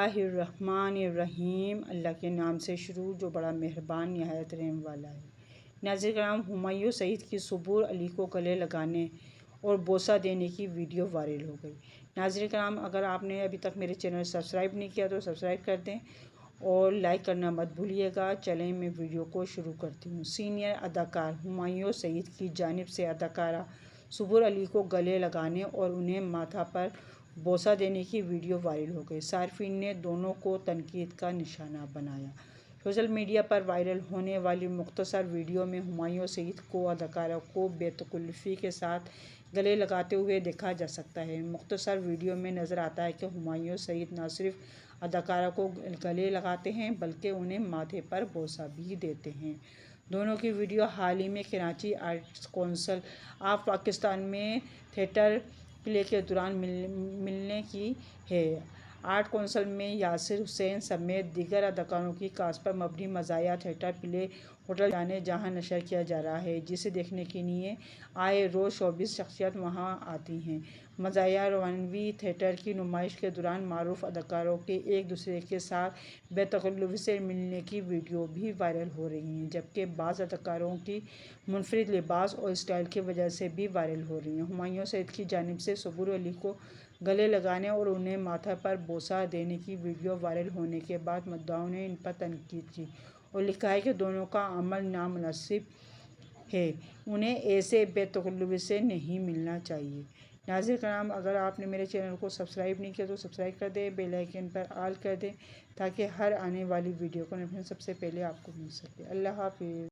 बिस्मिल्लाहिर्रहमानिर्रहीम। अल्लाह के नाम से शुरू जो बड़ा मेहरबान नहायत रहम वाला है। नाज़रीन कराम, हुमायूं सईद की सबूर अली को गले लगाने और बोसा देने की वीडियो वायरल हो गई। नाज़रीन कराम, अगर आपने अभी तक मेरे चैनल सब्सक्राइब नहीं किया तो सब्सक्राइब कर दें और लाइक करना मत भूलिएगा। चलें मैं वीडियो को शुरू करती हूँ। सीनियर अदाकार हुमायूं सईद की जानिब से अदाकारा सबूर अली को गले लगाने और उन्हें माथा पर बोसा देने की वीडियो वायरल हो गई। सार्फिन ने दोनों को तनकीद का निशाना बनाया। सोशल मीडिया पर वायरल होने वाली मुख्तसर वीडियो में हुमायूं सईद को अदाकारा को बेतकल्लुफ़ी के साथ गले लगाते हुए देखा जा सकता है। मुख्तसर वीडियो में नज़र आता है कि हुमायूं सईद न सिर्फ अदाकारा को गले लगाते हैं बल्कि उन्हें माथे पर बोसा भी देते हैं। दोनों की वीडियो हाल ही में Karachi arts council of Pakistan में थिएटर प्ले के दौरान मिलने की है। आर्ट कौंसिल में यासिर हुसैन समेत दीगर अदाकारों की कास्ट पर मबनी मज़ाहिया थिएटर प्ले होटल जाने जहां नशर किया जा रहा है, जिसे देखने के लिए आए रोज़ शोबिज़ शख्सियत वहां आती हैं। मज़ाहिया रवानवी थिएटर की नुमाइश के दौरान मारूफ अदाकारों के एक दूसरे के साथ बेतकल्लुफ़ी से मिलने की वीडियो भी वायरल हो रही हैं, जबकि बाज़ अदाकारों की मुनफरिद लिबास और स्टाइल की वजह से भी वायरल हो रही हैं। हुमायूं सईद की जानिब से सबूर अली को गले लगाने और उन्हें माथा पर बोसा देने की वीडियो वायरल होने के बाद मुद्दाओं ने इन पर तनकीद की और लिखा है कि दोनों का अमल नामुनासिब है, उन्हें ऐसे बेतकल्लुफ़ी से नहीं मिलना चाहिए। नाज़रीन कराम, अगर आपने मेरे चैनल को सब्सक्राइब नहीं किया तो सब्सक्राइब कर दें, बेल आइकन पर ऑल कर दें ताकि हर आने वाली वीडियो को नोटिफिकेशन सबसे पहले आपको मिल सके। अल्लाह हाफ़िज़।